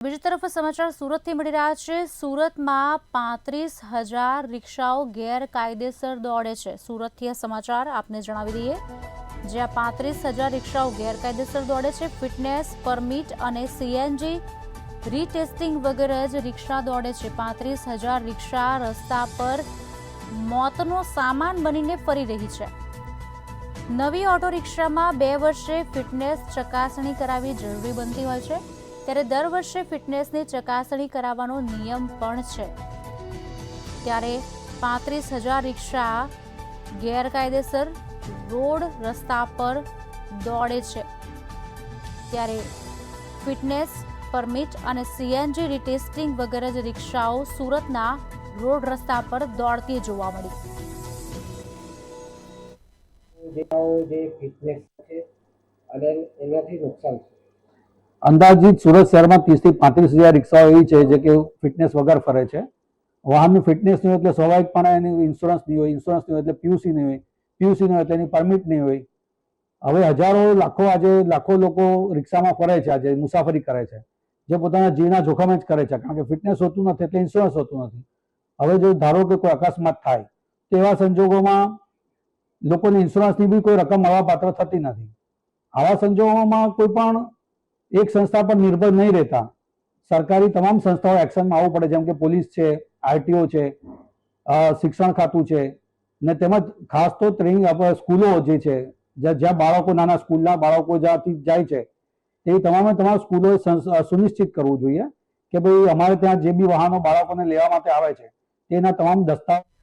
બીજી તરફ સમાચાર સુરતથી મળી રહ્યા છે। સુરતમાં 35,000 રિક્ષાઓ ગેરકાયદેસર દોડે છે। સુરતથી આ સમાચાર આપને જણાવી દઈએ, જ્યાં 35,000 રિક્ષાઓ ગેરકાયદેસર દોડે છે। ફિટનેસ પરમિટ અને સીએનજી રીટેસ્ટિંગ વગેરે જ રિક્ષા દોડે છે। 35,000 રિક્ષા રસ્તા પર મોતનો સામાન બનીને ફરી રહી છે। નવી ઓટો રિક્ષામાં 2 વર્ષે ફિટનેસ ચકાસણી કરાવવી જરૂરી બનતી હોય છે, ત્યારે દર વર્ષે ફિટનેસની ચકાસણી કરાવવાનો નિયમ પણ છે। ત્યારે 35,000 રિક્ષા ગેરકાયદેસર રોડ રસ્તા પર દોડે છે, ત્યારે ફિટનેસ પરમિટ અને સીએનજી રીટેસ્ટિંગ વગેરે જ રિક્ષાઓ સુરતના રોડ રસ્તા પર દોડતી જોવા મળી। અંદાજિત સુરત શહેરમાં 30 થી 35,000 રિક્ષાઓ એવી છે જે કે ફિટનેસ વગર ફરે છે। વાહનનું ફિટનેસ નહીં હોય એટલે સ્વાભાવિકપણે એની ઇન્સ્યોરન્સ નહીં હોય, ઇન્સ્યોરન્સ નહીં હોય એટલે પીયુસી નહીં હોય, પીયુસી નહીં હોય એટલે એની પરમિટ નહીં હોય। હવે હજારો લાખો લોકો રિક્ષામાં ફરે છે, આજે મુસાફરી કરે છે, જે પોતાના જીવના જોખમે જ કરે છે, કારણ કે ફિટનેસ હોતું નથી એટલે ઇન્સ્યોરન્સ હોતું નથી। હવે જો ધારો કે કોઈ અકસ્માત થાય તો એવા સંજોગોમાં લોકોને ઇન્સ્યોરન્સની બી કોઈ રકમ મળવાપાત્ર થતી નથી। આવા સંજોગોમાં કોઈ પણ એક સંસ્થા પર નિર્ભર નહીં રહેતા સરકારી તમામ સંસ્થાઓ એક્શનમાં આવવું પડે, જેમ કે પોલીસ છે, આરટીઓ છે, શિક્ષણ ખાતું છે, ને તેમજ ખાસ તો ટ્રેનિંગ સ્કૂલો જે છે, જ્યાં બાળકો નાના સ્કૂલના બાળકો જ્યાંથી જાય છે એ તમામ સ્કૂલોએ સુનિશ્ચિત કરવું જોઈએ કે ભાઈ અમારે ત્યાં જે બી વાહનો બાળકોને લેવા માટે આવે છે તેના તમામ દસ્તાવેજ